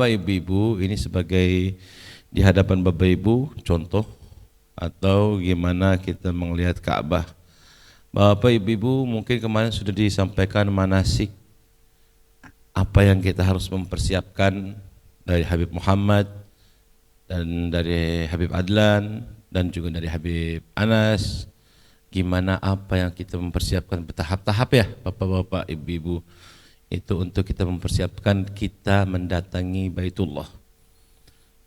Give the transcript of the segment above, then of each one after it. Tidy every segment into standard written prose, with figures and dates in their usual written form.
Bapak Ibu ini sebagai di hadapan Bapak Ibu contoh atau gimana kita melihat Ka'bah. Bapak Ibu mungkin kemarin sudah disampaikan manasik apa yang kita harus mempersiapkan dari Habib Muhammad dan dari Habib Adlan dan juga dari Habib Anas. Gimana apa yang kita mempersiapkan bertahap-tahap ya Bapak-bapak, Ibu-ibu. Itu untuk kita mempersiapkan kita mendatangi Baitullah.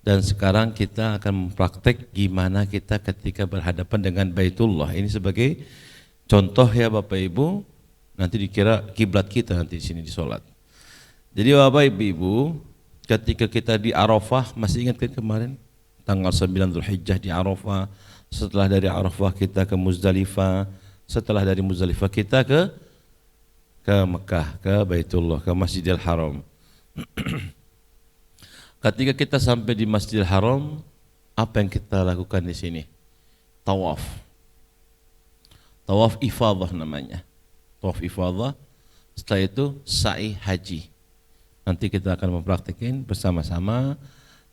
Dan sekarang kita akan mempraktek gimana kita ketika berhadapan dengan Baitullah. Ini sebagai contoh ya Bapak Ibu, nanti dikira kiblat kita nanti di sini di sholat. Jadi Bapak Ibu, ketika kita di Arafah, masih ingat kan kemarin tanggal 9 Dzulhijjah di Arafah, setelah dari Arafah kita ke Muzdalifah, setelah dari Muzdalifah kita ke Mekah, ke Baitullah, ke Masjidil Haram. Ketika kita sampai di Masjidil Haram, apa yang kita lakukan di sini? Tawaf. Tawaf ifadah namanya. Tawaf ifadah. Setelah itu sa'i haji. Nanti kita akan mempraktekin bersama-sama.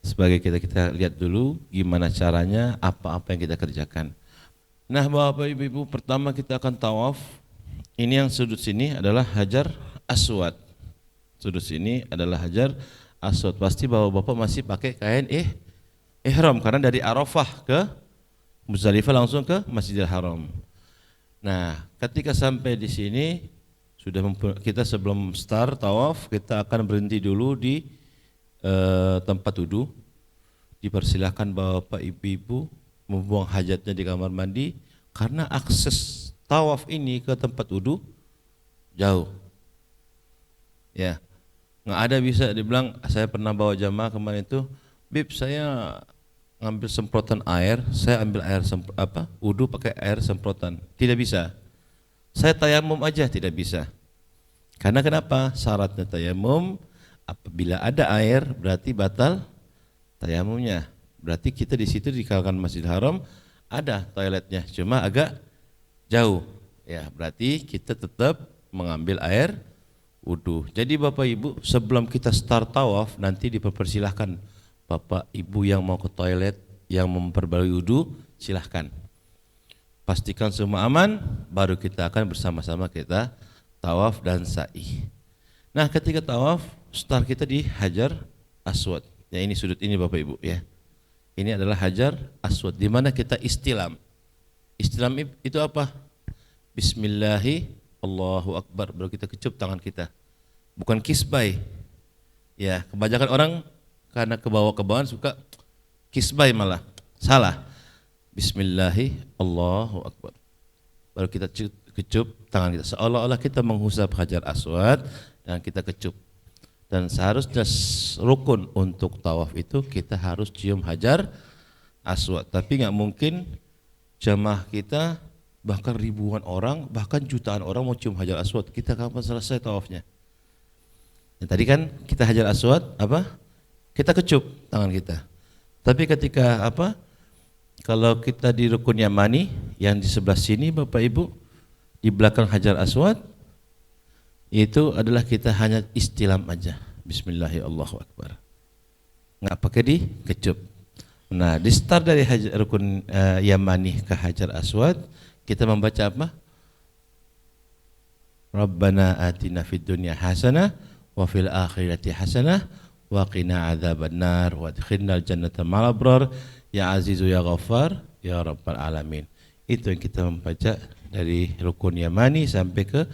Sebagai kita lihat dulu gimana caranya, apa-apa yang kita kerjakan. Nah, Bapak Ibu, pertama kita akan tawaf. Ini yang sudut sini adalah Hajar Aswad. Sudut sini adalah Hajar Aswad. Pasti Bapak masih pakai kain ihram karena dari Arafah ke Muzdalifah langsung ke Masjidil Haram. Nah, ketika sampai di sini kita sebelum start tawaf kita akan berhenti dulu di tempat wudu. Dipersilahkan Bapak Ibu membuang hajatnya di kamar mandi karena akses tawaf ini ke tempat wudu jauh. Ya. Nggak ada bisa dibilang saya pernah bawa jamaah kemarin itu, Bib saya ngambil semprotan air, saya ambil air wudu pakai air semprotan. Tidak bisa. Saya tayamum aja tidak bisa. Karena kenapa? Syaratnya tayamum apabila ada air berarti batal tayamumnya. Berarti kita di situ di kawasan Masjidil Haram ada toiletnya, cuma agak jauh. Ya, berarti kita tetap mengambil air wudu. Jadi Bapak Ibu, sebelum kita start tawaf nanti dipersilahkan Bapak Ibu yang mau ke toilet, yang memperbarui wudu, silahkan. Pastikan semua aman, baru kita akan bersama-sama kita tawaf dan sa'i. Nah, ketika tawaf, start kita di Hajar Aswad. Ya, ini sudut ini Bapak Ibu ya. Ini adalah Hajar Aswad di mana kita istilam. Istilam itu apa? Bismillahi Allahu Akbar, baru kita kecup tangan kita. Bukan kisbai. Ya, kebanyakan orang karena kebawa-kebawaan suka kisbai malah. Salah. Bismillahi Allahu Akbar. Baru kita kecup tangan kita. Seolah-olah kita menghusap Hajar Aswad dan kita kecup. Dan seharusnya rukun untuk tawaf itu kita harus cium Hajar Aswad. Tapi nggak mungkin jamaah kita bahkan ribuan orang, bahkan jutaan orang mau cium Hajar Aswad. Kita kapan selesai tawafnya? Ya, tadi kan kita Hajar Aswad apa? Kita kecup tangan kita. Tapi ketika apa? Kalau kita di rukun Yamani yang di sebelah sini Bapak Ibu, di belakang Hajar Aswad itu adalah kita hanya istilam aja. Bismillahirrahmanirrahim. Nggak pakai dikecup. Nah, di start dari rukun Yamani ke Hajar Aswad, kita membaca apa? Rabbana atina fid dunya hasanah wa fil akhirati hasanah wa qina adzabannar wa adkhilnal jannata ma'al abrar ya azizu ya ghaffar ya rabbal alamin. Itu yang kita membaca dari rukun Yamani sampai ke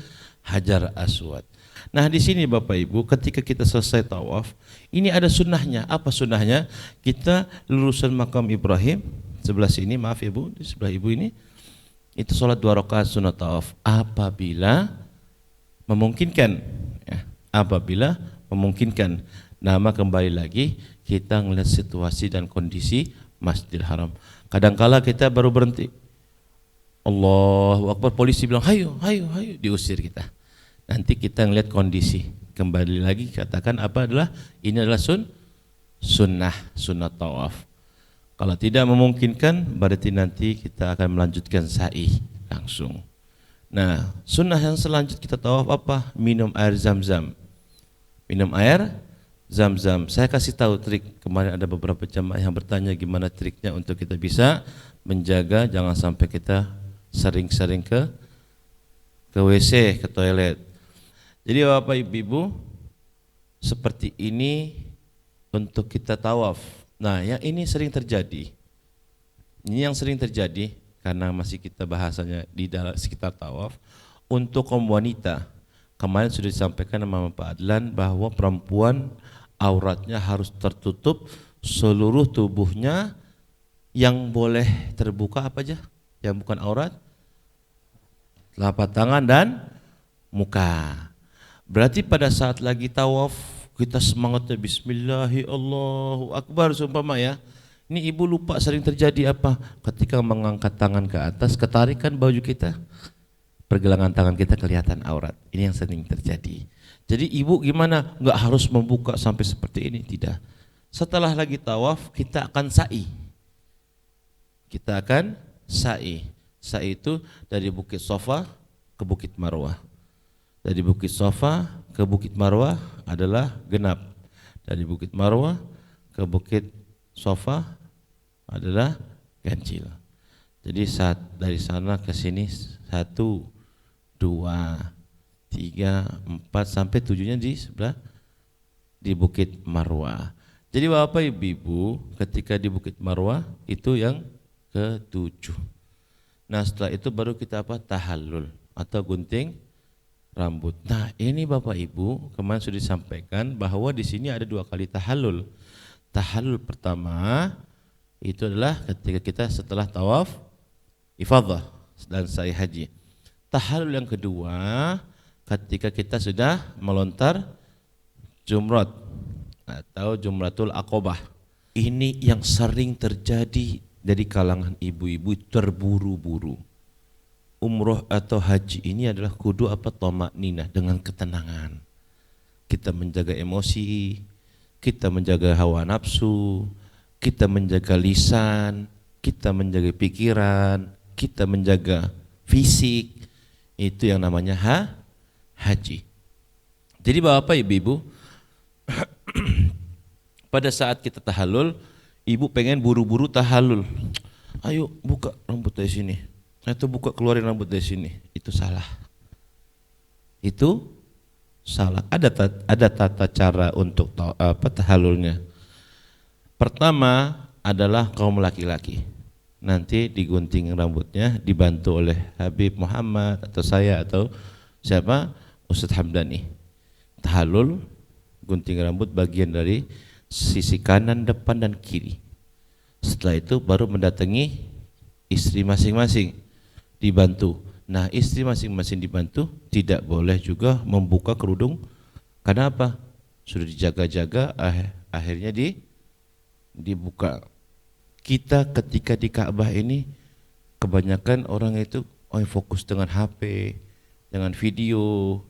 Hajar Aswad. Nah, di sini Bapak Ibu, ketika kita selesai tawaf, ini ada sunnahnya. Apa sunnahnya? Kita lulusan makam Ibrahim sebelah sini, maaf Ibu, di sebelah Ibu ini, itu sholat 2 rakaat sunat tawaf apabila memungkinkan. Ya, apabila memungkinkan. Nama kembali lagi kita melihat situasi dan kondisi Masjidil Haram. Kadangkala kita baru berhenti, Allahu Akbar, polisi bilang hayo, diusir kita. Nanti kita ngelihat kondisi, kembali lagi katakan apa adalah ini adalah sunnah tawaf. Kalau tidak memungkinkan berarti nanti kita akan melanjutkan sa'i langsung. Nah, sunnah yang selanjutnya kita tawaf apa? Minum air Zam-Zam. Minum air Zam-zam. Saya kasih tahu trik. Kemarin ada beberapa jamaah yang bertanya gimana triknya untuk kita bisa menjaga jangan sampai kita sering-sering ke WC, ke toilet. Jadi Bapak Ibu, seperti ini untuk kita tawaf. Nah, yang ini sering terjadi. Ini yang sering terjadi karena masih kita bahasanya di dalam sekitar tawaf. Untuk kaum wanita, kemarin sudah disampaikan sama Pak Adlan bahwa perempuan auratnya harus tertutup seluruh tubuhnya. Yang boleh terbuka apa aja? Yang bukan aurat? Telapak tangan dan muka. Berarti pada saat lagi tawaf kita semangatnya Bismillahi Allahu Akbar seumpama ya. Ini ibu lupa sering terjadi apa? Ketika mengangkat tangan ke atas, ketarikan baju kita, pergelangan tangan kita kelihatan aurat. Ini yang sering terjadi. Jadi ibu gimana? Enggak harus membuka sampai seperti ini, tidak. Setelah lagi tawaf kita akan sa'i. Kita akan sa'i. Sa'i itu dari Bukit Sofa ke Bukit Marwah. Dari Bukit Sofa ke Bukit Marwah adalah genap. Dari Bukit Marwah ke Bukit Sofa adalah ganjil. Jadi saat dari sana ke sini 1, 2, 3, 4 sampai 7-nya di sebelah di Bukit Marwah. Jadi Bapak Ibu ketika di Bukit Marwah itu yang ke-7. Nah setelah itu baru kita apa? Tahallul atau gunting rambut. Nah ini Bapak Ibu kemarin sudah disampaikan bahwa di sini ada 2 kali tahallul. Tahallul pertama itu adalah ketika kita setelah tawaf ifadah dan sa'i haji. Tahallul yang kedua ketika kita sudah melontar jumrat atau jumratul aqobah. Ini yang sering terjadi dari kalangan ibu-ibu, terburu-buru. Umroh atau haji ini adalah kudu apa? Thama'ninah, dengan ketenangan. Kita menjaga emosi, kita menjaga hawa nafsu, kita menjaga lisan, kita menjaga pikiran, kita menjaga fisik. Itu yang namanya haji. Jadi Bapak Ibu, pada saat kita tahallul, ibu pengen buru-buru tahallul. Ayo buka rambut dari sini. Atau buka keluarin rambut dari sini. Itu salah. Itu salah. Ada tata cara untuk tahallulnya. Pertama adalah kaum laki-laki. Nanti digunting rambutnya dibantu oleh Habib Muhammad atau saya atau siapa? Ustadz Hamdani. Tahallul, gunting rambut bagian dari sisi kanan, depan dan kiri. Setelah itu baru mendatangi istri masing-masing dibantu. Nah istri masing-masing dibantu, tidak boleh juga membuka kerudung. Karena apa? Sudah dijaga-jaga, akhirnya dibuka. Kita ketika di Ka'bah ini kebanyakan orang itu fokus dengan HP, dengan video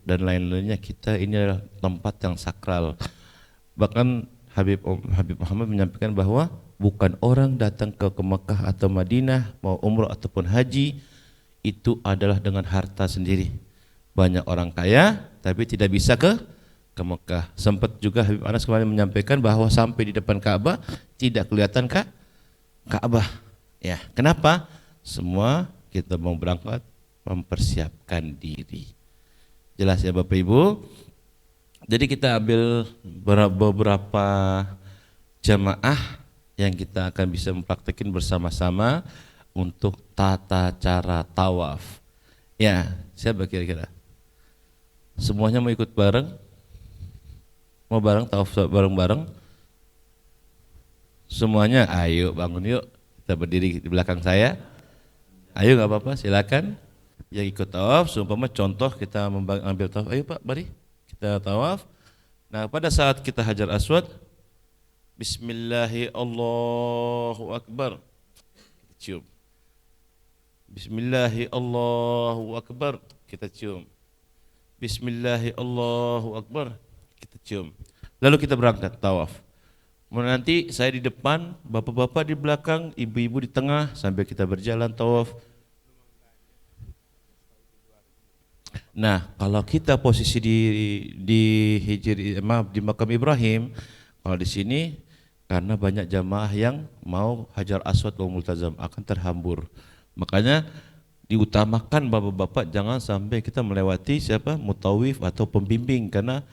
dan lain-lainnya. Kita ini adalah tempat yang sakral. Bahkan Habib Muhammad menyampaikan bahwa bukan orang datang ke Mekah atau Madinah mau umrah ataupun haji itu adalah dengan harta sendiri. Banyak orang kaya tapi tidak bisa ke Mekah. Sempat juga Habib Anas kemarin menyampaikan bahwa sampai di depan Ka'bah tidak kelihatan Ka'bah. Ya, kenapa? Semua kita mau berangkat mempersiapkan diri. Jelas ya Bapak Ibu? Jadi kita ambil beberapa jamaah yang kita akan bisa mempraktekin bersama-sama untuk tata cara tawaf. Ya, siapa kira-kira? Semuanya mau ikut bareng? Mau bareng tawaf bareng-bareng? Semuanya, ayo bangun yuk. Kita berdiri di belakang saya. Ayo nggak apa-apa, silakan. Yang ikut tawaf, seumpama contoh kita ambil tawaf. Ayo Pak, mari kita tawaf. Nah, pada saat kita hajar aswad, Bismillahi Allahu Akbar. Kita cium. Bismillahi Allahu Akbar. Kita cium. Bismillahi Allahu Akbar. Kita cium. Lalu kita berangkat tawaf. Nanti saya di depan, bapak-bapak di belakang, ibu-ibu di tengah sambil kita berjalan tawaf. Nah, kalau kita posisi di di makam Ibrahim, kalau di sini karena banyak jamaah yang mau Hajar Aswad wa Multazam akan terhambur. Makanya diutamakan bapak-bapak jangan sampai kita melewati siapa mutawif atau pembimbing karena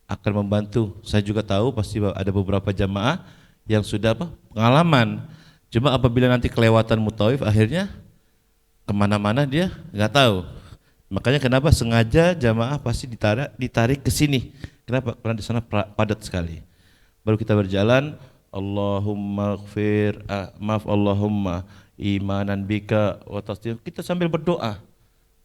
akan membantu. Saya juga tahu pasti ada beberapa jamaah yang sudah pengalaman. Cuma apabila nanti kelewatan mutawif akhirnya kemana-mana dia nggak tahu. Makanya kenapa sengaja jamaah pasti ditarik ke sini. Kenapa? Karena di sana padat sekali. Baru kita berjalan, Allahumma gfir, maaf Allahumma imanan bika wa tasdim. Kita sambil berdoa.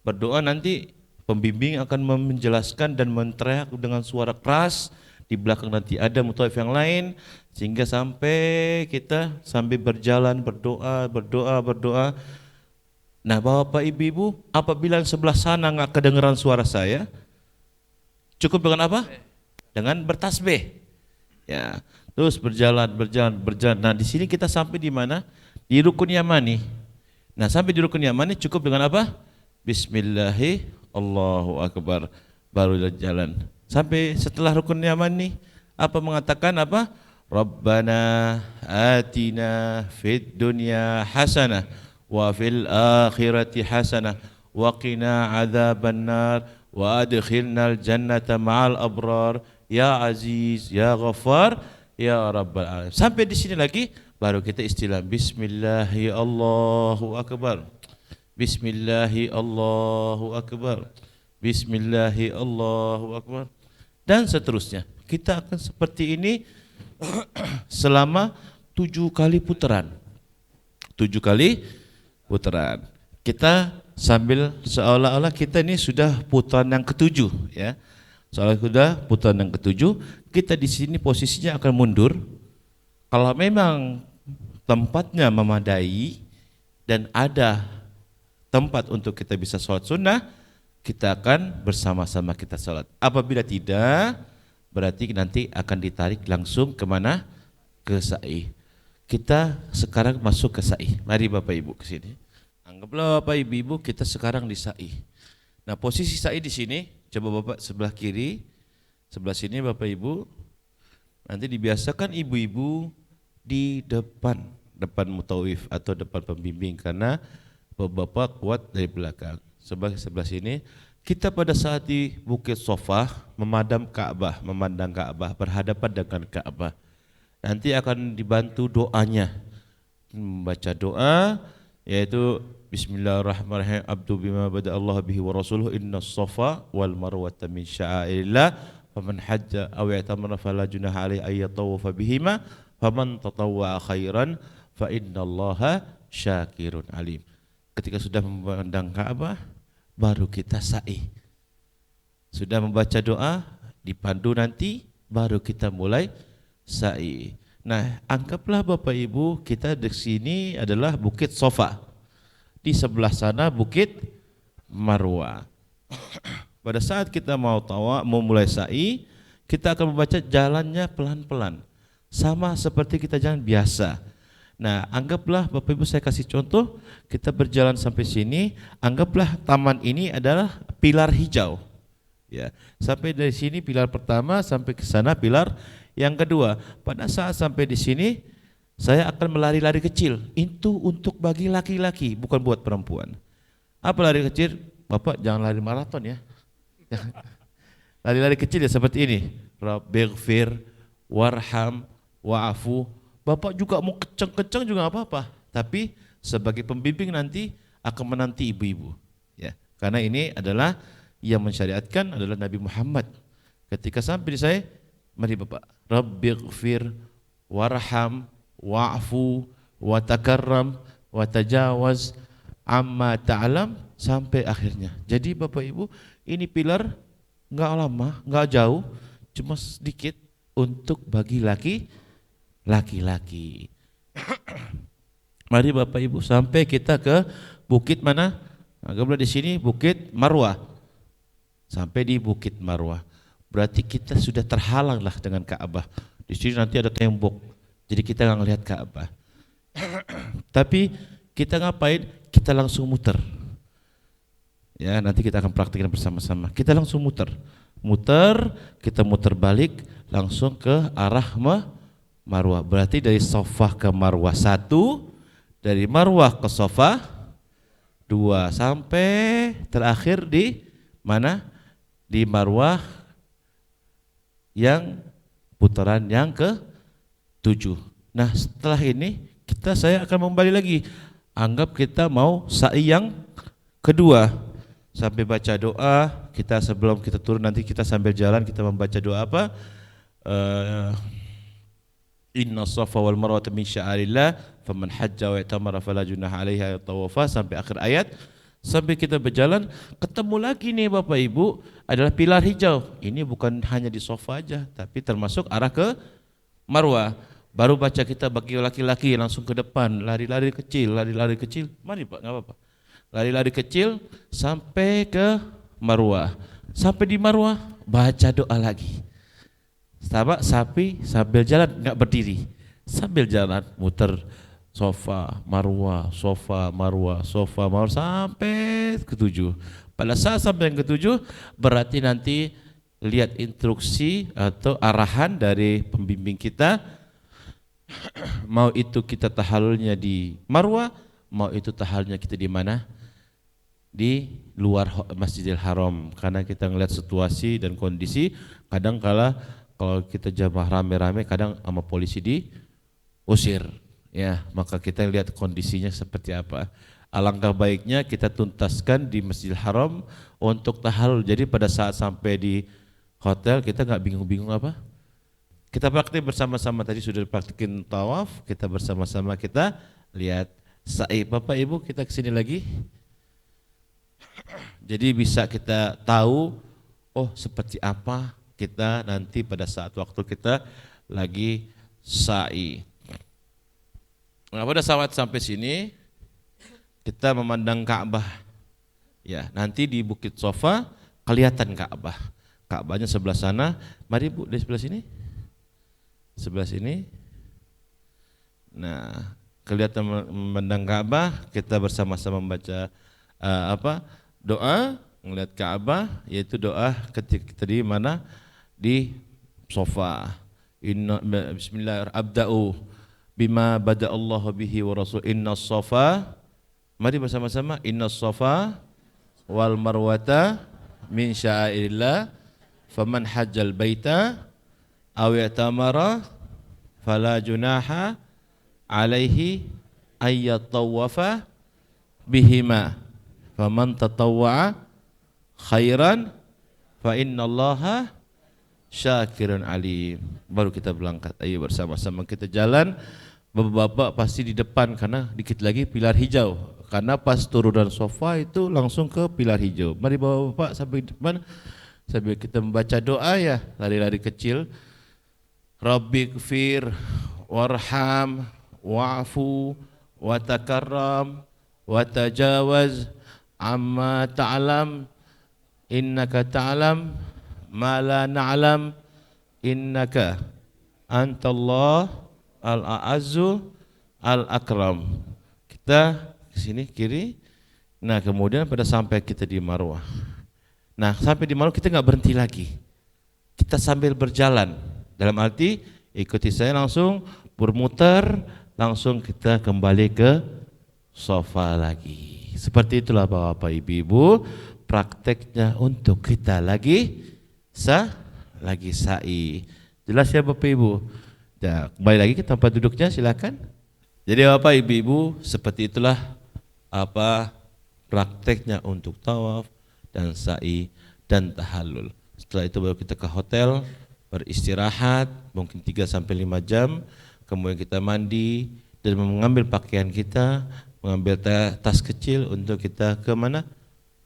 Berdoa nanti pembimbing akan menjelaskan dan menteriak dengan suara keras. Di belakang nanti ada mutawif yang lain sehingga sampai kita sambil berjalan berdoa. Nah, Bapak Ibu, apabila sebelah sana nggak kedengeran suara saya, cukup dengan apa? Dengan bertasbih. Ya, terus berjalan. Nah, di sini kita sampai di mana? Di rukun Yamani. Nah, sampai di rukun Yamani cukup dengan apa? Bismillahi Allahu Akbar. Baru jalan. Sampai setelah rukun Yamani apa mengatakan apa? Rabbana atina fid dunya hasanah wa fil akhirati hasanah wa qina adzabannar wa adkhilnal jannata ma'al abrar ya aziz ya ghaffar ya rabbal alamin. Sampai di sini lagi baru kita istilah bismillahi Allahu akbar. Bismillahi Allahu akbar. Bismillahi Allahu akbar dan seterusnya. Kita akan seperti ini selama 7 kali putaran. 7 kali putaran. Kita sambil seolah-olah kita ini sudah putaran yang ketujuh ya. Soalnya sudah putaran yang ketujuh, kita di sini posisinya akan mundur. Kalau memang tempatnya memadai dan ada tempat untuk kita bisa sholat sunnah, kita akan bersama-sama kita sholat. Apabila tidak, berarti nanti akan ditarik langsung kemana? Ke sa'i. Kita sekarang masuk ke sa'i. Mari Bapak Ibu ke sini. Anggaplah Bapak Ibu kita sekarang di sa'i. Nah, posisi sa'i di sini, coba Bapak sebelah kiri, sebelah sini Bapak Ibu. Nanti dibiasakan ibu-ibu di depan mutawif atau depan pembimbing karena Bapak kuat dari belakang. Sebelah sini, kita pada saat di Bukit Sofa memandang Ka'bah, berhadapan dengan Ka'bah. Nanti akan dibantu doanya, membaca doa yaitu Bismillahirrahmanirrahim. Abdu bima bada Allah bihi wa rasuluhu inna safa wal marwata min sya'airillah faman hajja aw i'tamara fala junaha alaihi ay yatawafa bihima faman tatawwa khairan fa innallaha syakirun alim. Ketika sudah memandang Ka'bah baru kita sa'i. Sudah membaca doa dipandu nanti baru kita mulai sa'i. Nah, anggaplah Bapak Ibu kita di sini adalah Bukit Sofa. Di sebelah sana Bukit Marwah. Pada saat kita mau mulai sa'i, kita akan membaca jalannya pelan-pelan. Sama seperti kita jalan biasa. Nah, anggaplah Bapak Ibu saya kasih contoh, kita berjalan sampai sini, anggaplah taman ini adalah pilar hijau. Ya, sampai dari sini pilar pertama sampai ke sana pilar yang kedua. Pada saat sampai di sini saya akan melari-lari kecil. Itu untuk bagi laki-laki, bukan buat perempuan. Apa lari kecil? Bapak jangan lari maraton ya. Lari-lari kecil ya seperti ini. Rabbighfir warham wa'afu. Bapak juga mau kencang-kencang juga nggak apa-apa. Tapi sebagai pembimbing nanti akan menanti ibu-ibu. Ya, karena ini adalah yang mensyariatkan adalah Nabi Muhammad. Ketika sampai di saya, mari Bapak. Rabbighfir warham wa'fu wa takarram wa tajawaz amma ta'lam sampai akhirnya. Jadi Bapak Ibu, ini pilar enggak lama, enggak jauh, cuma sedikit untuk bagi laki-laki. Mari Bapak Ibu sampai kita ke bukit mana? Anggaplah di sini Bukit Marwah. Sampai di Bukit Marwah. Berarti kita sudah terhalang lah dengan Ka'bah. Di sini nanti ada tembok. Jadi kita nggak ngelihat Ka'bah. Tapi kita ngapain? Kita langsung muter. Ya, nanti kita akan praktikkan bersama-sama. Kita langsung muter, kita muter balik langsung ke arah Marwah. Berarti dari Safa ke Marwah 1, dari Marwah ke Safa 2, sampai terakhir di mana? Di Marwah yang putaran yang ke-7. Nah, setelah ini saya akan kembali lagi. Anggap kita mau sa'i yang kedua. Sampai baca doa, kita sebelum kita turun nanti kita sambil jalan kita membaca doa apa? Inna safa wal marwata min sya'arillah faman hajja wa i'tamara fala junaha 'alaihi tawafa sampai akhir ayat. Sampai kita berjalan ketemu lagi nih Bapak Ibu adalah pilar hijau. Ini bukan hanya di Safa aja tapi termasuk arah ke Marwah. Baru baca kita bagi laki-laki langsung ke depan, lari-lari kecil. Mari Pak, enggak apa-apa. Lari-lari kecil sampai ke Marwah. Sampai di Marwah baca doa lagi. Sapi sambil jalan, enggak berdiri. Sambil jalan muter Safa, Marwah sampai ke-7. Pada saat sampai yang ke-7 berarti nanti lihat instruksi atau arahan dari pembimbing kita. Mau itu kita tahallulnya di Marwah, mau itu tahallulnya kita di mana? Di luar Masjidil Haram, karena kita ngelihat situasi dan kondisi. Kadang kala kalau kita jamaah rame-rame kadang sama polisi diusir, ya maka kita lihat kondisinya seperti apa. Alangkah baiknya kita tuntaskan di Masjidil Haram untuk tahallul. Jadi pada saat sampai di hotel kita nggak bingung-bingung apa. Kita praktik bersama-sama, tadi sudah praktikin tawaf, kita bersama-sama kita lihat sa'i. Bapak Ibu kita kesini lagi. Jadi bisa kita tahu seperti apa kita nanti pada saat waktu kita lagi sa'i. Nah, pada saat sampai sini kita memandang Ka'bah. Ya, nanti di Bukit Safa kelihatan Ka'bah. Ka'bahnya sebelah sana. Mari Bu di sebelah sini. Sebelah sini. Nah, kelihatan memandang Ka'bah, kita bersama-sama membaca doa ngelihat Ka'bah, yaitu doa ketika kita di mana? Di Safa. Bismillah abda'u bima bada'allahu bihi wa rasul inna safa. Mari bersama-sama, inna safa wal marwata min sya'airillah faman hajjal baita aw i'tamara fala junaha alaihi ayyatawafa bihima faman tatawwa'a khairan fa innallaha syakirun alim. Baru kita berangkat. Ayo bersama-sama kita jalan. Bapak-bapak pasti di depan karena dikit lagi pilar hijau. Karena pas turunan Safa itu langsung ke pilar hijau. Mari bapak-bapak sampai di depan sambil kita membaca doa ya, lari-lari kecil. Rabbighfir warham wa'fu wa takarram wa tajawaz amma ta'lam innaka ta'lam ma la na'lam innaka antallah al-a'azzu al-akram. Kita ke sini kiri. Nah, kemudian pada sampai kita di Marwah. Nah, sampai di Marwah kita enggak berhenti lagi. Kita sambil berjalan. Dalam arti ikuti saya langsung bermuter, langsung kita kembali ke Safa lagi. Seperti itulah Bapak Ibu, prakteknya untuk kita lagi sa'i. Jelas ya Bapak Ibu? Ya, kembali lagi ke tempat duduknya silakan. Jadi Bapak Ibu, seperti itulah prakteknya untuk tawaf dan sa'i dan tahallul. Setelah itu baru kita ke hotel, beristirahat mungkin 3 sampai 5 jam, kemudian kita mandi dan mengambil pakaian kita, mengambil tas kecil untuk kita ke mana?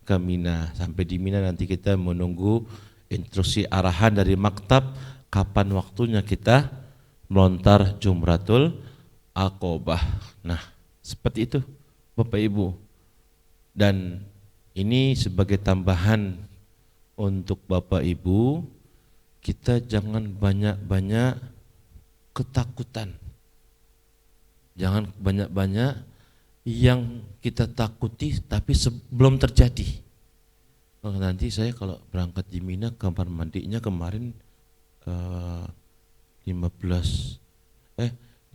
Ke Mina. Sampai di Mina nanti kita menunggu instruksi arahan dari maktab kapan waktunya kita melontar Jumratul Aqobah. Nah, seperti itu Bapak Ibu. Dan ini sebagai tambahan untuk Bapak Ibu, kita jangan banyak-banyak ketakutan. Jangan banyak-banyak yang kita takuti tapi belum terjadi. Oh, nanti saya kalau berangkat di Mina kamar mandinya kemarin 15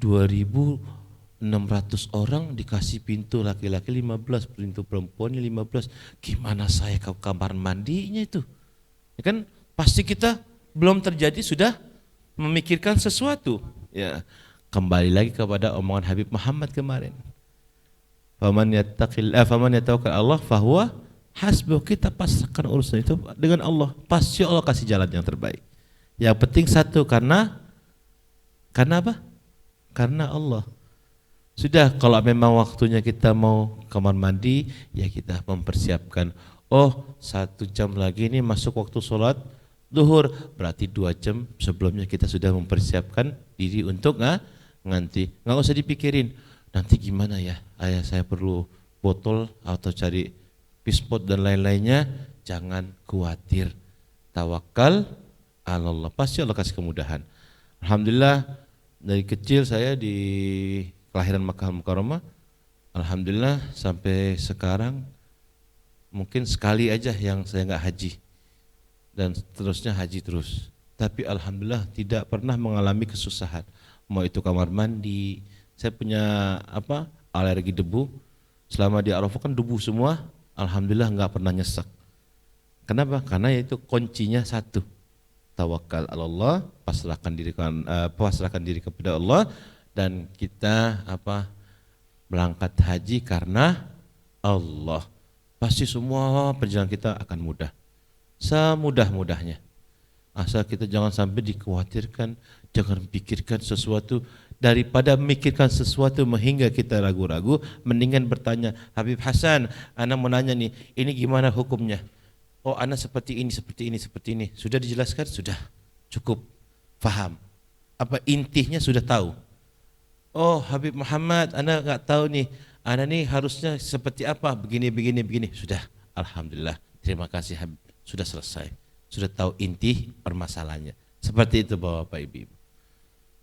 2.600 orang dikasih pintu laki-laki 15, pintu perempuan 15. Gimana saya ke kamar mandinya itu? Ya kan pasti kita belum terjadi sudah memikirkan sesuatu. Ya, kembali lagi kepada omongan Habib Muhammad kemarin. Faman yatawakkal Allah fahuwa hasbuh. Kita pasrahkan urusan itu dengan Allah. Pasti Allah kasih jalan yang terbaik. Yang penting satu, karena apa? Karena Allah. Sudah, kalau memang waktunya kita mau kamar mandi, ya kita mempersiapkan. Oh, 1 jam lagi ini masuk waktu sholat zuhur, berarti 2 jam sebelumnya kita sudah mempersiapkan diri untuk nganti. Nggak usah dipikirin, nanti gimana ya, ayah saya perlu botol atau cari pispot dan lain-lainnya. Jangan khawatir, tawakal Allah, pasti Allah kasih kemudahan. Alhamdulillah, dari kecil saya di kelahiran Makkah Mukarramah, alhamdulillah sampai sekarang mungkin sekali aja yang saya nggak haji, dan terusnya haji terus. Tapi alhamdulillah tidak pernah mengalami kesusahan. Mau itu kamar mandi, saya punya alergi debu. Selama di Arafah kan debu semua, alhamdulillah nggak pernah nyesek. Kenapa? Karena itu kuncinya satu, tawakal Allah, pasrahkan diri kepada Allah, dan kita berangkat haji karena Allah. Pasti semua perjalanan kita akan mudah, semudah-mudahnya. Asal kita jangan sampai dikhawatirkan, jangan pikirkan sesuatu. Daripada memikirkan sesuatu hingga kita ragu-ragu, mendingan bertanya, Habib Hasan, ana mau nanya nih, ini gimana hukumnya? Oh, ana seperti ini, seperti ini, seperti ini. Sudah dijelaskan? Sudah, cukup faham. Apa intinya sudah tahu? Oh, Habib Muhammad, ana nggak tahu nih. Ana nih harusnya seperti apa? Begini, begini, begini. Sudah, alhamdulillah. Terima kasih Habib. Sudah selesai. Sudah tahu inti permasalahannya. Seperti itu Bapak Ibu.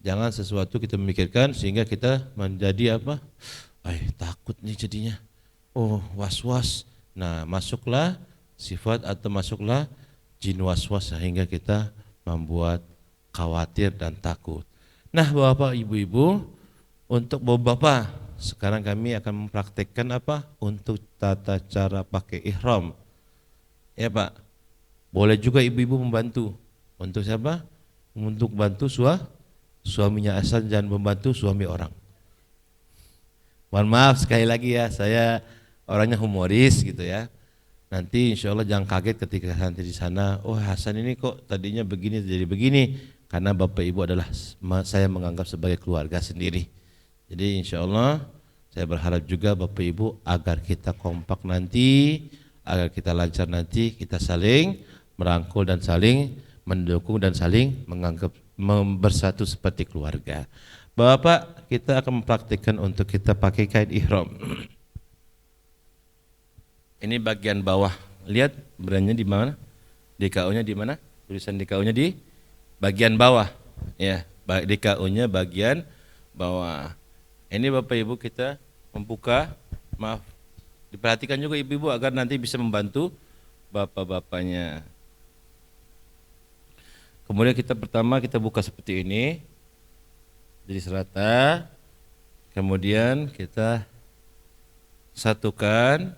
Jangan sesuatu kita memikirkan sehingga kita menjadi takut nih jadinya. Oh, was-was. Nah, masuklah sifat atau masuklah jin was-was sehingga kita membuat khawatir dan takut. Nah, Bapak Ibu-ibu, untuk Bapak, sekarang kami akan mempraktekkan untuk tata cara pakai ihram. Ya Pak. Boleh juga ibu-ibu membantu. Untuk siapa? Untuk bantu suaminya, asal jangan membantu suami orang. Mohon maaf sekali lagi ya, saya orangnya humoris gitu ya. Nanti insya Allah jangan kaget ketika nanti di sana, oh Hasan ini kok tadinya begini jadi begini, karena Bapak Ibu adalah saya menganggap sebagai keluarga sendiri. Jadi insya Allah saya berharap juga Bapak Ibu agar kita kompak nanti, agar kita lancar nanti, kita saling merangkul dan saling mendukung dan saling menganggap bersatu seperti keluarga. Bapak, kita akan mempraktikkan untuk kita pakai kain ihram. Ini bagian bawah. Lihat brandnya di mana? DKU-nya di mana? Tulisan DKU-nya di bagian bawah. Ya, DKU-nya bagian bawah. Ini Bapak Ibu kita membuka. Maaf, diperhatikan juga ibu-ibu agar nanti bisa membantu bapak-bapaknya. Kemudian pertama kita buka seperti ini, jadi serata. Kemudian kita satukan,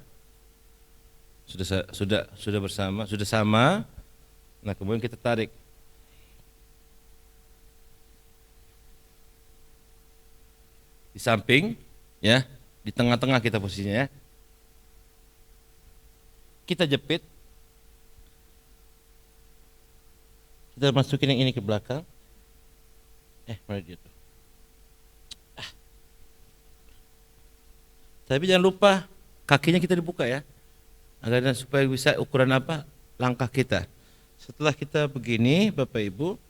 sudah bersama, sudah sama. Nah, kemudian kita tarik. Di samping, ya, di tengah-tengah kita posisinya, ya. Kita jepit. Kita masukin yang ini ke belakang. Mana dia tuh? Tapi jangan lupa kakinya kita dibuka ya, agar supaya bisa ukuran langkah kita. Setelah kita begini, Bapak Ibu,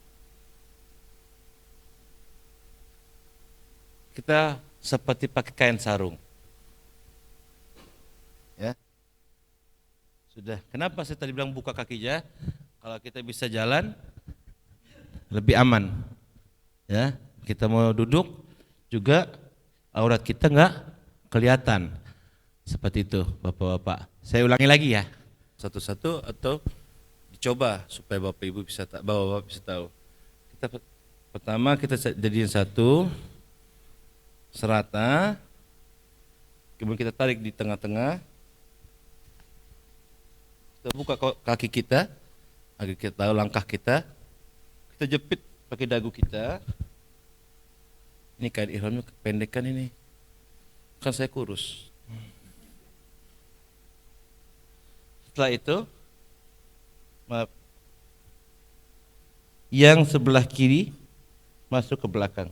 kita seperti pakai kain sarung. Ya. Sudah. Kenapa saya tadi bilang buka kakinya? Kalau kita bisa jalan lebih aman. Ya, kita mau duduk juga aurat kita enggak kelihatan. Seperti itu, Bapak-bapak. Saya ulangi lagi ya. satu-satu atau dicoba supaya Bapak Ibu bisa Bapak bisa tahu. Pertama kita jadiin satu serata, kemudian kita tarik di tengah-tengah, kita buka kaki kita agar kita tahu langkah kita jepit pakai dagu kita. Ini kain ihramnya kependekan ini, kan saya kurus. Setelah itu yang sebelah kiri masuk ke belakang.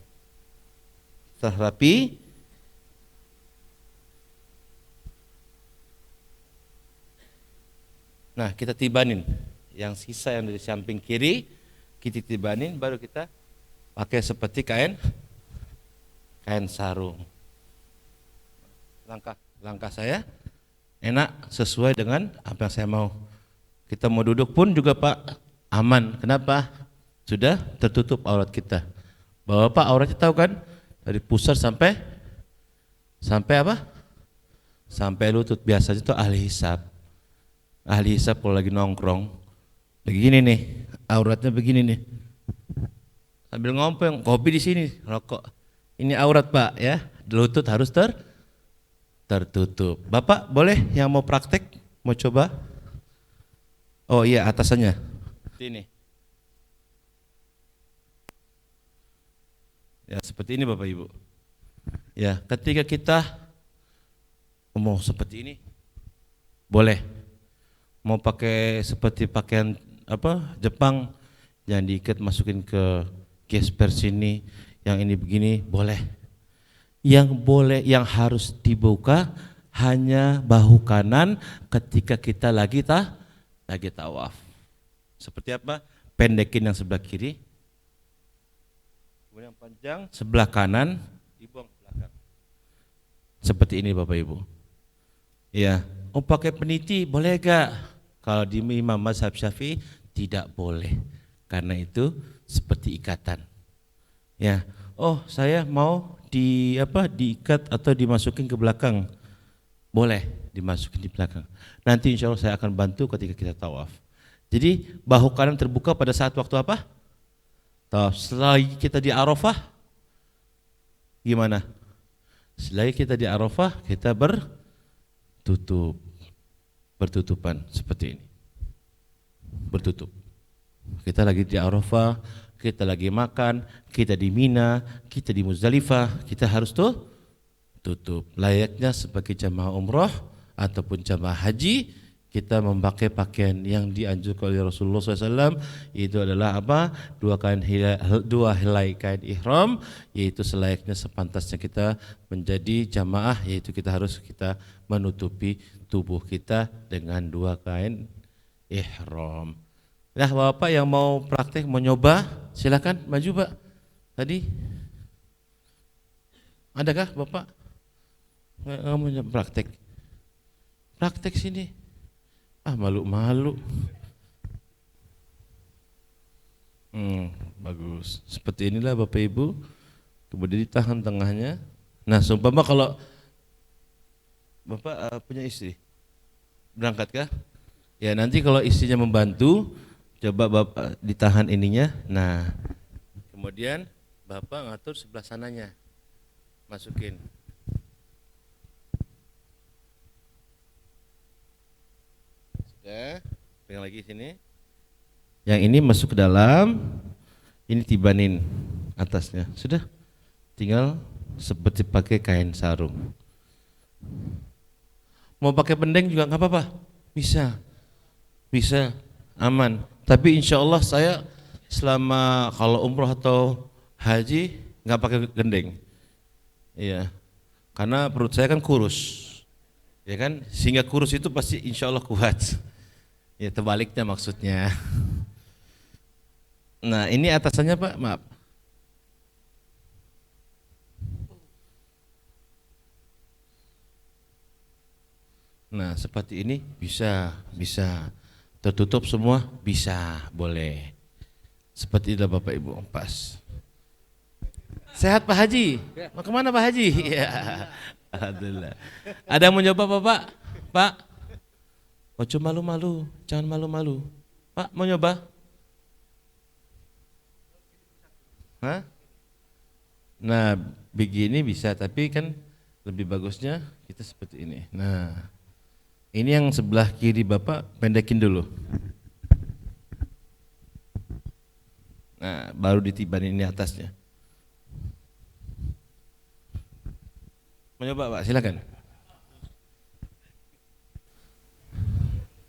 Setelah rapi, nah kita tibanin yang sisa yang dari samping kiri, kita tibanin, baru kita pakai seperti kain sarung. Langkah saya enak, sesuai dengan apa yang saya mau. Kita mau duduk pun juga Pak aman. Kenapa? Sudah tertutup aurat kita. Bapak auratnya tahu kan? Dari pusar sampai apa? Sampai lutut. Biasanya itu ahli hisab. Ahli hisab kalau lagi nongkrong begini nih, auratnya begini nih. Sambil ngompong, kopi di sini, rokok. Ini aurat Pak ya. Lutut harus tertutup. Bapak boleh yang mau praktek, mau coba? Oh iya, atasannya. Ini. Ya seperti ini Bapak Ibu. Ya, ketika kita mau seperti ini, boleh. Mau pakai seperti pakaian apa Jepang, yang diikat masukin ke gesper sini, yang ini begini, boleh. Yang boleh, yang harus dibuka hanya bahu kanan ketika kita lagi tawaf. Seperti apa? Pendekin yang sebelah kiri, kemudian panjang sebelah kanan, dibuang ke belakang. Seperti ini Bapak Ibu. Ya, pakai peniti boleh gak? Kalau di Imam Mazhab Syafi'i tidak boleh, karena itu seperti ikatan. Ya, saya mau diikat atau dimasukin ke belakang, boleh dimasukin di belakang. Nanti insya Allah saya akan bantu ketika kita tawaf. Jadi bahu kanan terbuka pada saat waktu apa? Tawaf. Setelah kita di Arafah, gimana? Setelah kita di Arafah, kita bertutupan seperti ini. Bertutup. Kita lagi di Arafah, kita lagi makan, kita di Mina, kita di Muzdalifah, kita harus tutup. Layaknya sebagai jamaah umrah ataupun jamaah haji, kita memakai pakaian yang dianjurkan oleh Rasulullah SAW. Itu adalah apa? Dua helai kain ihram, yaitu selayaknya sepantasnya kita menjadi jamaah, yaitu kita menutupi tubuh kita dengan dua kain ihram. Nah, Bapak yang mau praktek, mau nyoba, silakan maju Pak. Tadi adakah Bapak nggak mau praktek? Praktek sini. Malu-malu. Bagus. Seperti inilah Bapak Ibu. Kemudian ditahan tengahnya. Nah, seumpama kalau Bapak punya istri, berangkat kah? Ya, nanti kalau istrinya membantu, coba Bapak ditahan ininya. Nah, kemudian Bapak ngatur sebelah sananya, masukin. Sudah, pegang lagi sini. Yang ini masuk ke dalam, ini tibanin atasnya. Sudah, tinggal seperti pakai kain sarung. Mau pakai pendeng juga nggak apa-apa, bisa, aman. Tapi insya Allah saya selama kalau umroh atau haji nggak pakai gendeng, iya, karena perut saya kan kurus, ya kan, sehingga kurus itu pasti insya Allah kuat. Ya terbaliknya maksudnya. Nah ini atasannya Pak, maaf. Nah seperti ini bisa tertutup semua, bisa, boleh. Seperti itu Bapak Ibu, pas. Sehat Pak Haji? Mau kemana Pak Haji? Ya, alhamdulillah. Ada yang mau nyoba Bapak? Pak? Ojo malu-malu, jangan malu-malu. Pak, mau nyoba? Hah? Nah, begini bisa, tapi kan lebih bagusnya kita seperti ini. Nah, ini yang sebelah kiri Bapak pendekin dulu. Nah, baru ditibanin ini atasnya. Mau nyoba Pak, silakan.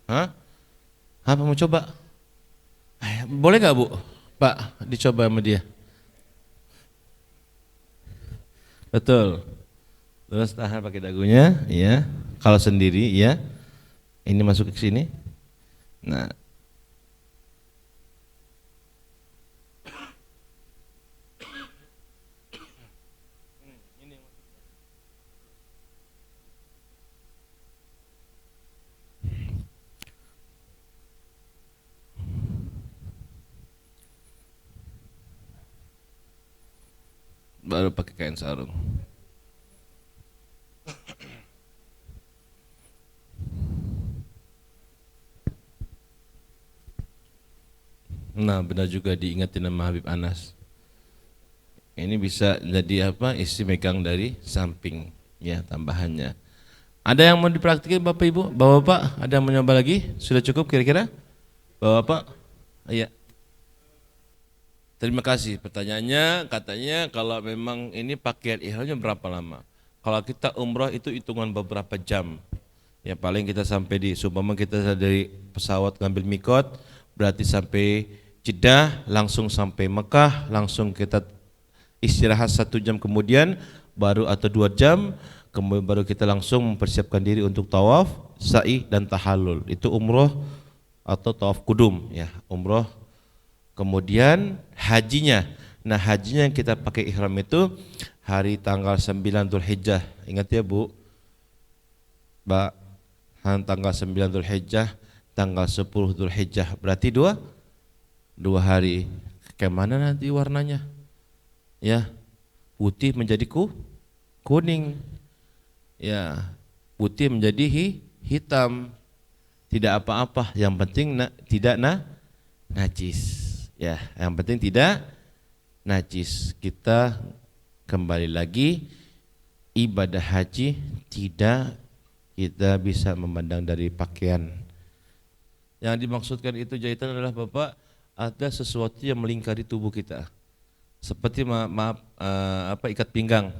Hah? Apa mau coba? Boleh gak Bu? Pak, dicoba sama dia. Betul. Terus tahan pakai dagunya, ya. Kalau sendiri, ya. Ini masuk ke sini. Nah, baru pakai kain sarung. Nah, benar juga diingatin sama Habib Anas. Ini bisa jadi apa? Isi megang dari samping, ya tambahannya. Ada yang mau dipraktikin Bapak Ibu? Bapak-bapak, ada yang mau nyoba lagi? Sudah cukup kira-kira? Bapak-bapak? Iya. Terima kasih. Pertanyaannya katanya kalau memang ini pakaian ihramnya berapa lama? Kalau kita umroh itu hitungan beberapa jam. Ya paling kita sampai di Subama, kita dari pesawat ngambil mikot, berarti sampai Jeddah, langsung sampai Mekah, langsung kita istirahat 1 jam kemudian, baru atau 2 jam, kemudian baru kita langsung mempersiapkan diri untuk tawaf, sa'i dan tahallul. Itu umroh atau tawaf kudum, ya umroh. Kemudian hajinya. Nah, hajinya yang kita pakai ihram itu hari tanggal 9 Dzulhijjah. Ingat ya, Bu. Mbak, tanggal 9 Dzulhijjah, tanggal 10 Dzulhijjah. Berarti dua hari. Kemana nanti warnanya? Ya, putih menjadi kuning. Ya, putih menjadi hitam. Tidak apa-apa, yang penting tidak najis. Ya, yang penting tidak najis. Kita kembali lagi, ibadah haji tidak kita bisa memandang dari pakaian. Yang dimaksudkan itu jahitan adalah Bapak, ada sesuatu yang melingkari tubuh kita. Seperti ikat pinggang.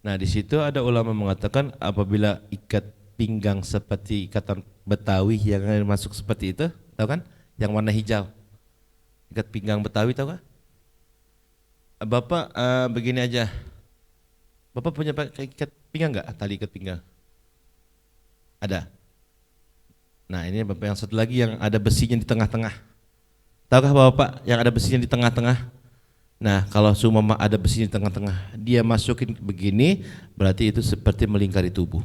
Nah, di situ ada ulama mengatakan apabila ikat pinggang seperti ikatan Betawi yang masuk seperti itu, tahu kan? Yang warna hijau. Ikat pinggang Betawi tahu kan? Bapak begini aja. Bapak punya ikat pinggang enggak? Tali ikat pinggang? Ada. Nah, ini Bapak yang satu lagi yang ada besinya di tengah-tengah. Tahukah Bapak yang ada besinya di tengah-tengah? Nah, kalau seumpama ada besinya di tengah-tengah, dia masukin begini, berarti itu seperti melingkari tubuh.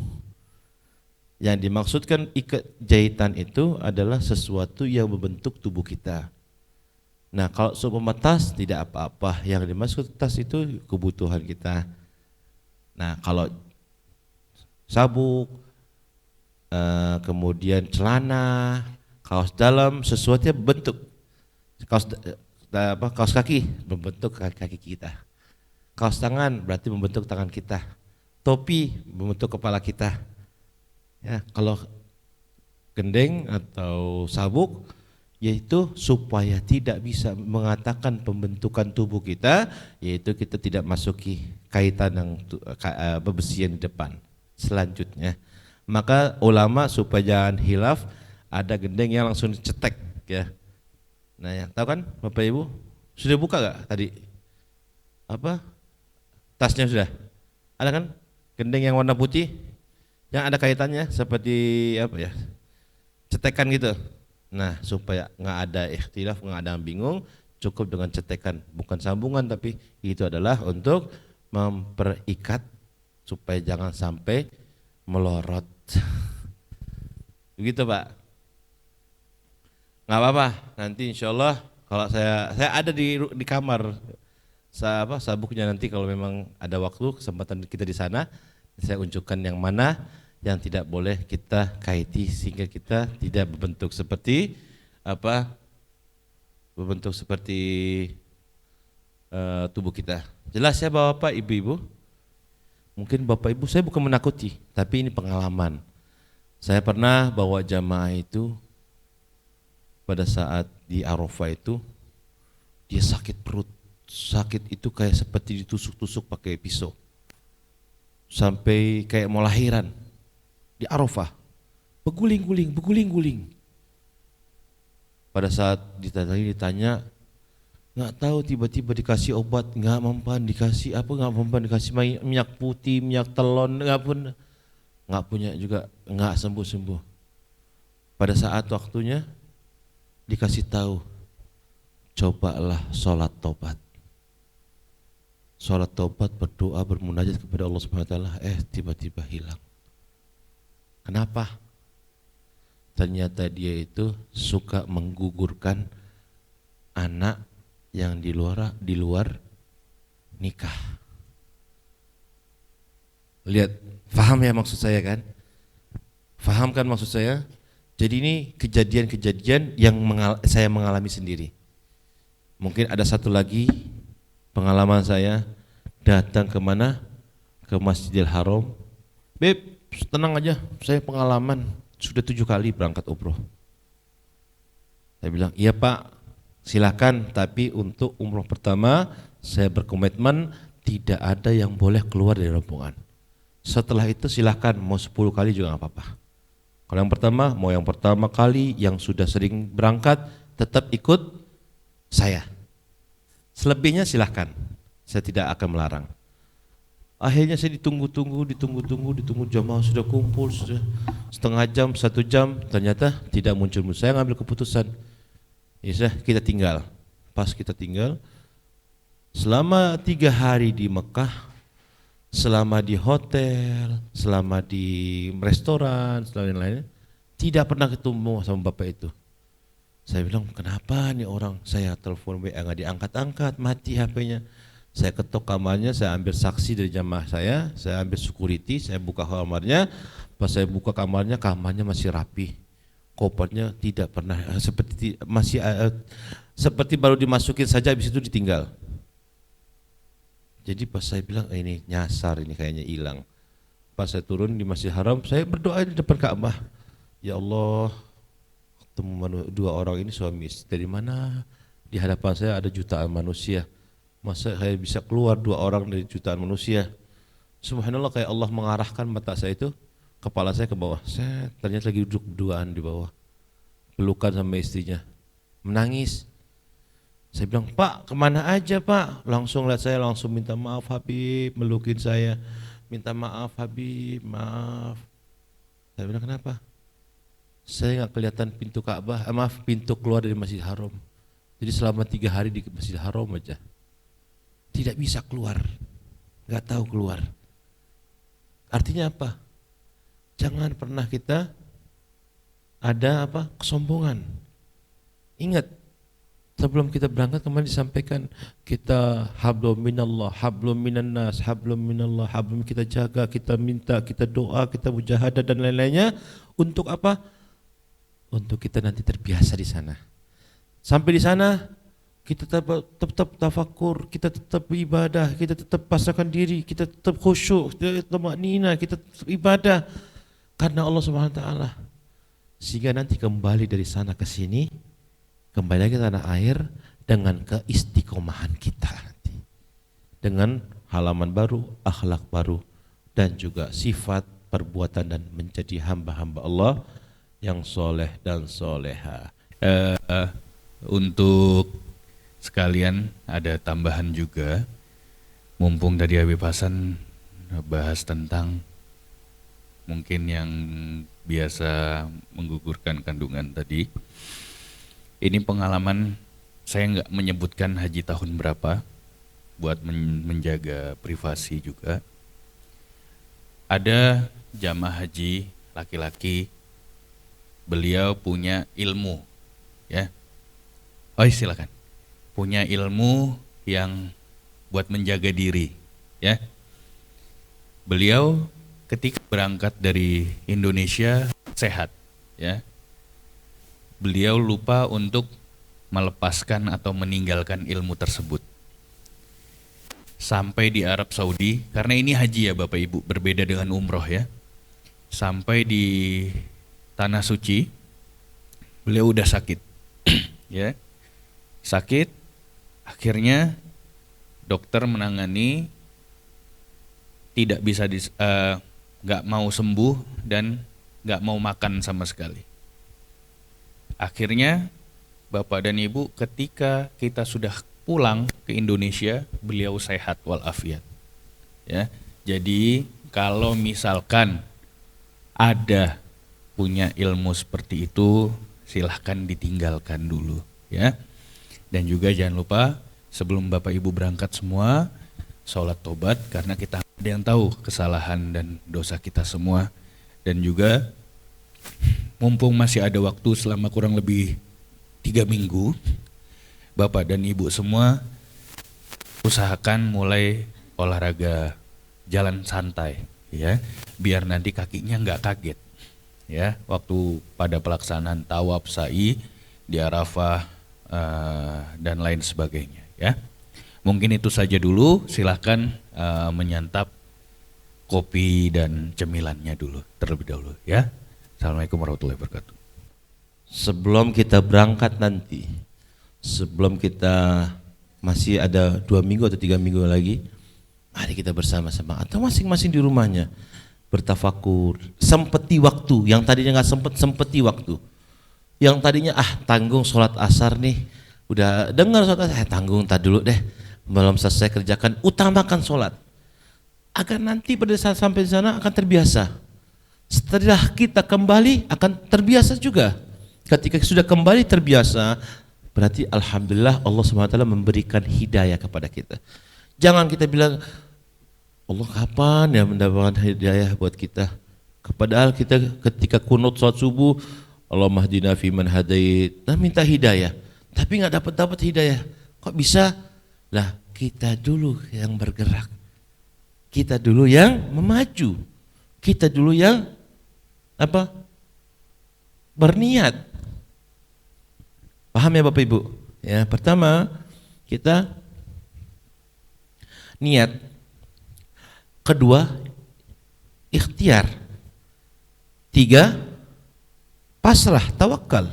Yang dimaksudkan ikat jahitan itu adalah sesuatu yang membentuk tubuh kita. Nah, kalau seumpama tas tidak apa-apa, yang dimaksud tas itu kebutuhan kita. Nah, kalau sabuk, kemudian celana, kaos dalam, sesuatu yang bentuk. Kaos kaki membentuk kaki kita. Kaos tangan berarti membentuk tangan kita. Topi membentuk kepala kita. Ya, kalau gendeng atau sabuk, yaitu supaya tidak bisa mengatakan pembentukan tubuh kita, yaitu kita tidak masuki kaitan yang bebesian di depan. Selanjutnya, maka ulama supaya jangan hilaf, ada gendeng yang langsung dicetek, ya. Nah, ya, tahu kan Bapak Ibu? Sudah buka gak tadi? Apa? Tasnya sudah? Ada kan? Gendeng yang warna putih, yang ada kaitannya seperti apa ya? Cetekan gitu. Nah, supaya nggak ada ikhtilaf, nggak ada yang bingung, cukup dengan cetekan, bukan sambungan, tapi itu adalah untuk memperikat supaya jangan sampai melorot. Begitu Pak. Nggak apa-apa, nanti insya Allah kalau saya ada di kamar, sabuknya nanti kalau memang ada waktu kesempatan kita di sana, saya unjukkan yang mana yang tidak boleh kita kaiti sehingga kita tidak berbentuk seperti apa? Berbentuk seperti tubuh kita. Jelas ya Bapak Ibu-ibu? Mungkin Bapak Ibu, saya bukan menakuti, tapi ini pengalaman. Saya pernah bawa jamaah itu pada saat di Arafah itu, dia sakit perut. Sakit itu kayak seperti ditusuk-tusuk pakai pisau. Sampai kayak mau lahiran. Di Arafah. Beguling-guling. Pada saat ditanya, nggak tahu tiba-tiba dikasih obat, nggak mempan, dikasih apa nggak mempan, dikasih minyak putih, minyak telon, nggak punya juga, nggak sembuh-sembuh. Pada saat waktunya dikasih tahu, cobalah sholat tobat. Sholat tobat, berdoa, bermunajat kepada Allah Subhanahu Wa Taala, tiba-tiba hilang. Kenapa? Ternyata dia itu suka menggugurkan anak yang di luar nikah. Lihat, paham ya maksud saya kan? Paham kan maksud saya? Jadi ini kejadian-kejadian yang saya mengalami sendiri. Mungkin ada satu lagi pengalaman saya datang kemana? Ke Masjidil Haram. Beb, tenang aja, saya pengalaman sudah 7 kali berangkat umroh. Saya bilang, iya Pak, silakan, tapi untuk umroh pertama saya berkomitmen tidak ada yang boleh keluar dari rombongan. Setelah itu silakan, mau 10 kali juga nggak apa-apa. Kalau yang pertama, mau yang pertama kali yang sudah sering berangkat tetap ikut saya. Selebihnya silahkan, saya tidak akan melarang. Akhirnya saya ditunggu jamaah sudah kumpul, sudah setengah jam, 1 jam, ternyata tidak muncul. Saya ngambil keputusan, ya kita tinggal. Pas kita tinggal, selama 3 hari di Mekah, selama di hotel, selama di restoran, selama lain-lain, tidak pernah ketemu sama bapak itu. Saya bilang, kenapa nih orang? Saya telepon WA nggak diangkat-angkat, mati HP-nya. Saya ketok kamarnya, saya ambil saksi dari jamaah saya ambil security, saya buka kamarnya. Pas saya buka kamarnya masih rapi, kopernya tidak pernah seperti baru dimasukin saja, habis itu ditinggal. Jadi pas saya bilang, ini nyasar, ini kayaknya hilang. Pas saya turun di Masjidil Haram, saya berdoa di depan Ka'bah, ya Allah, ketemu 2 orang ini suami istri, dari mana? Di hadapan saya ada jutaan manusia, masa saya bisa keluar 2 orang dari jutaan manusia? Subhanallah, kayak Allah mengarahkan mata saya itu, kepala saya ke bawah. Saya ternyata lagi duduk berduaan di bawah, pelukan sama istrinya, menangis. Saya bilang, Pak, kemana aja Pak? Langsung lihat saya, langsung minta maaf Habib, melukin saya, minta maaf Habib, maaf. Saya bilang, kenapa? Saya nggak kelihatan pintu Ka'bah, pintu keluar dari Masjidil Haram. Jadi selama 3 hari di Masjidil Haram aja, tidak bisa keluar, nggak tahu keluar. Artinya apa? Jangan pernah kita ada kesombongan. Ingat, sebelum kita berangkat kemarin disampaikan, kita hablum minallah, hablum minannas, hablum minallah, hablum, kita jaga, kita minta, kita doa, kita mujahadah dan lain-lainnya. Untuk apa? Untuk kita nanti terbiasa di sana. Sampai di sana kita tetap tafakur, kita tetap ibadah, kita tetap pasrahkan diri, kita tetap khusyuk, kita tetap maknina, kita tetap ibadah karena Allah Subhanahu Wa Taala. Sehingga nanti kembali dari sana ke sini, kembali lagi ke tanah air dengan keistiqomahan kita nanti, dengan halaman baru, akhlak baru, dan juga sifat, perbuatan, dan menjadi hamba-hamba Allah yang soleh dan soleha. Untuk sekalian ada tambahan juga, mumpung tadi Habib Hasan bahas tentang mungkin yang biasa menggugurkan kandungan tadi. Ini pengalaman, saya nggak menyebutkan haji tahun berapa, buat menjaga privasi juga. Ada jamaah haji laki-laki, beliau punya ilmu, ya. Oh silakan. Punya ilmu yang buat menjaga diri, ya. Beliau ketika berangkat dari Indonesia sehat, ya. Beliau lupa untuk melepaskan atau meninggalkan ilmu tersebut. Sampai di Arab Saudi, karena ini haji ya Bapak Ibu, berbeda dengan umroh ya. Sampai di Tanah Suci, beliau udah sakit, ya, sakit. Akhirnya dokter menangani, tidak bisa nggak mau sembuh dan nggak mau makan sama sekali. Akhirnya Bapak dan Ibu, ketika kita sudah pulang ke Indonesia, beliau sehat walafiat. Ya, jadi kalau misalkan ada punya ilmu seperti itu, silahkan ditinggalkan dulu, ya. Dan juga jangan lupa sebelum Bapak Ibu berangkat semua, sholat tobat, karena kita ada yang tahu kesalahan dan dosa kita semua. Dan juga mumpung masih ada waktu selama kurang lebih 3 minggu, Bapak dan Ibu semua usahakan mulai olahraga jalan santai, ya, biar nanti kakinya nggak kaget, ya, waktu pada pelaksanaan tawaf sa'i di Arafah dan lain sebagainya, ya. Mungkin itu saja dulu, silahkan menyantap kopi dan cemilannya dulu terlebih dahulu, ya. Assalamualaikum warahmatullahi wabarakatuh. Sebelum kita berangkat nanti, sebelum kita masih ada 2 minggu atau 3 minggu lagi, mari kita bersama-sama atau masing-masing di rumahnya bertafakur, sempeti waktu. Yang tadinya nggak sempeti waktu. Yang tadinya tanggung sholat asar nih, udah dengar sholat asar, tanggung tak dulu deh, belum selesai kerjakan, utamakan sholat. Agar nanti pada saat sampai di sana akan terbiasa. Setelah kita kembali akan terbiasa juga. Ketika sudah kembali terbiasa, berarti alhamdulillah Allah SWT memberikan hidayah kepada kita. Jangan kita bilang, Allah kapan ya mendapatkan hidayah buat kita? Padahal kita ketika kunut sholat subuh, Allahumma hdina fiman hadait, nah minta hidayah, tapi nggak dapat hidayah. Kok bisa? Lah kita dulu yang bergerak, kita dulu yang memaju, kita dulu yang berniat. Paham ya Bapak Ibu? Ya, pertama kita niat, kedua ikhtiar, 3 pasrah, tawakal.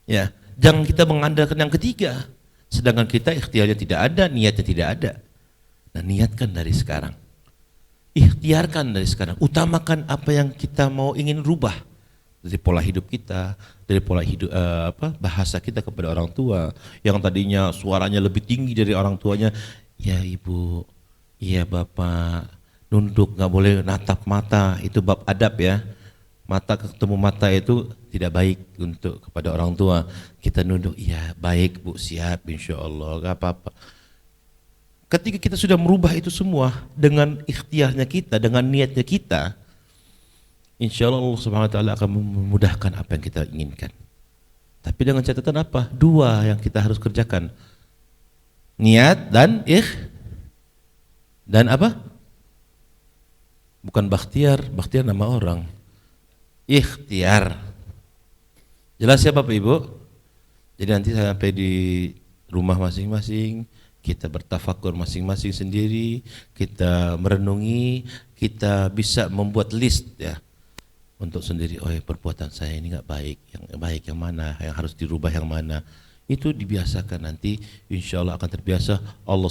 Ya, jangan kita mengandalkan yang ketiga, sedangkan kita ikhtiarnya tidak ada, niatnya tidak ada. Nah, niatkan dari sekarang, ikhtiarkan dari sekarang, utamakan apa yang kita mau ingin rubah dari pola hidup kita, dari pola hidup bahasa kita kepada orang tua yang tadinya suaranya lebih tinggi dari orang tuanya. Ya ibu, iya bapak, nunduk, nggak boleh natap mata, itu bab adab ya. Mata ketemu mata itu tidak baik untuk kepada orang tua. Kita nunduk, iya baik bu, siap insya Allah, gak apa-apa. Ketika kita sudah merubah itu semua dengan ikhtiarnya kita, dengan niatnya kita, insya Allah Allah Subhanahu wa Ta'ala akan memudahkan apa yang kita inginkan. Tapi dengan catatan apa? 2 yang kita harus kerjakan, niat dan apa? Bukan bakhtiar nama orang, ikhtiar. Jelas ya Bapak Ibu? Jadi nanti sampai di rumah masing-masing, kita bertafakur masing-masing sendiri, kita merenungi, kita bisa membuat list ya untuk sendiri. Oh ya, perbuatan saya ini nggak baik, yang baik yang mana, yang harus dirubah yang mana. Itu dibiasakan, nanti insya Allah akan terbiasa. Allah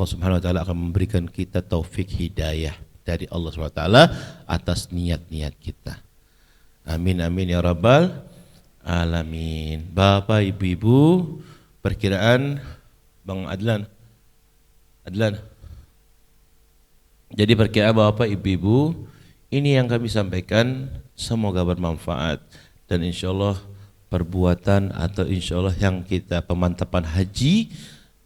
Subhanahu wa Ta'ala akan memberikan kita taufik hidayah dari Allah Subhanahu wa Ta'ala atas niat-niat kita. Amin amin ya rabbal alamin. Bapak ibu-ibu, perkiraan Bang Adlan. Jadi perkiraan Bapak ibu-ibu, ini yang kami sampaikan, semoga bermanfaat. Dan insya Allah perbuatan atau insya Allah yang kita pemantapan haji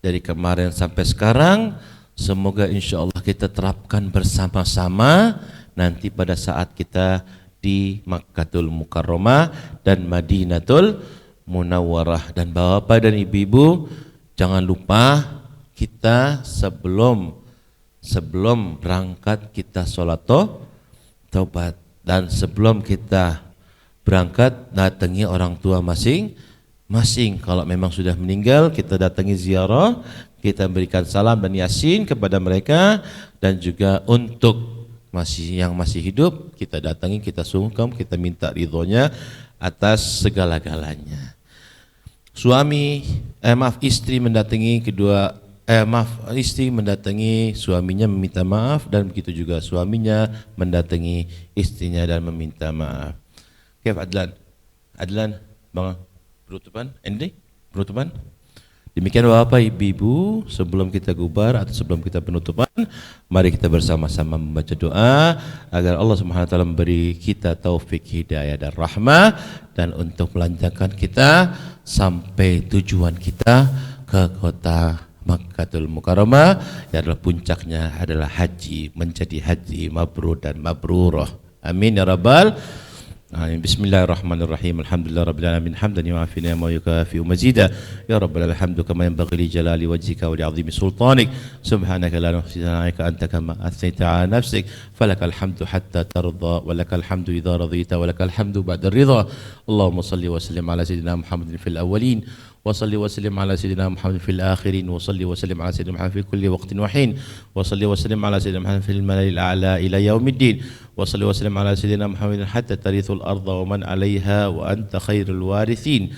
dari kemarin sampai sekarang, semoga insya Allah kita terapkan bersama-sama nanti pada saat kita di Makkatul Mukarramah dan Madinatul Munawwarah. Dan Bapak dan Ibu-ibu, jangan lupa kita sebelum sebelum berangkat kita sholat taubat, dan sebelum kita berangkat datangi orang tua masing-masing. Kalau memang sudah meninggal, kita datangi ziarah, kita berikan salam dan yasin kepada mereka, dan juga untuk yang masih hidup kita datangi, kita sungkem, kita minta ridhonya atas segala-galanya. Istri mendatangi istri mendatangi suaminya meminta maaf, dan begitu juga suaminya mendatangi istrinya dan meminta maaf. Kif Adlan, bang penutupan, penutupan. Demikian Bapak Ibu, sebelum kita gubar atau sebelum kita penutupan, mari kita bersama-sama membaca doa agar Allah Subhanahu wa taala memberi kita taufik, hidayah dan rahmah, dan untuk melancarkan kita sampai tujuan kita ke kota Makkatul Mukarramah, yang adalah puncaknya adalah haji, menjadi haji mabrur dan mabrurah. Amin ya rabbal alamin. Bismillahirrahmanirrahim. Alhamdulillah rabbil alamin, hamdan yu'afina wa yukafi mazida. Ya rabbal hamdu kama yanbaghi li jalali wajhika wa li 'azimi sultanik. Subhanaka la nuhsi sana'aka anta kama athnaita 'ala nafsik. Falakal hamdu hatta tarda wa lakal hamdu idza radita wa lakal hamdu ba'da ridha. Allahumma shalli wa sallim ala sayyidina Muhammadin fil awwalin وصلي وسلم على سيدنا محمد في الآخرين وصلي وسلم على سيدنا محمد في كل وقت وحين وصلي وسلم على سيدنا محمد في الملأ الأعلى إلى يوم الدين وصلي وسلم على سيدنا محمد حتى ترث الأرض ومن عليها وأنت خير الوارثين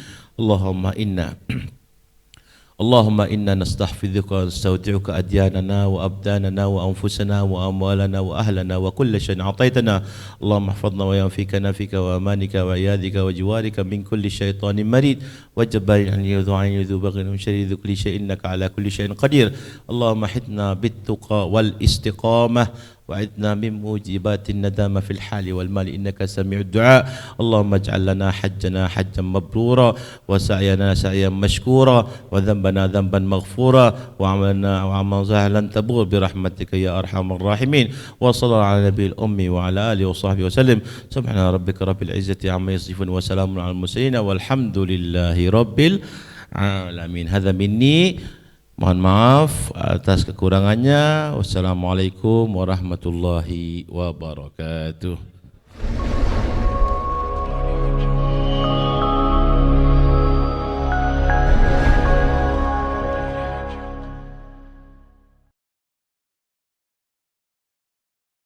اللهم إنا نستحفظك ونستودعك أدياننا وأبداننا وأنفسنا وأموالنا وأهلنا وكل شيء أعطيتنا. اللهم احفظنا وينفيك نفيك وأمانك وعياذك وجوارك من كل شيطان مريد وجبار عن ذو بغي من شر ذو كل شيء إنك على كل شيء قدير. اللهم حدنا بالتقى والاستقامة وعدنا من موجبات الندامة في الحال والمال إنك سميع الدعاء. اللهم اجعل لنا حجنا حجا مبرورا وسعينا سعيا مشكورا وذنبنا ذنبا مغفورا وعملنا عملا سهلا تبور برحمتك يا أرحم الراحمين. وصلى على نبي الأمي وعلى آله وصحبه وسلم. سبحان ربك رب العزة عما يصفون وسلام على المرسلين والحمد لله رب العالمين. هذا مني. Mohon maaf atas kekurangannya. Wassalamualaikum warahmatullahi wabarakatuh.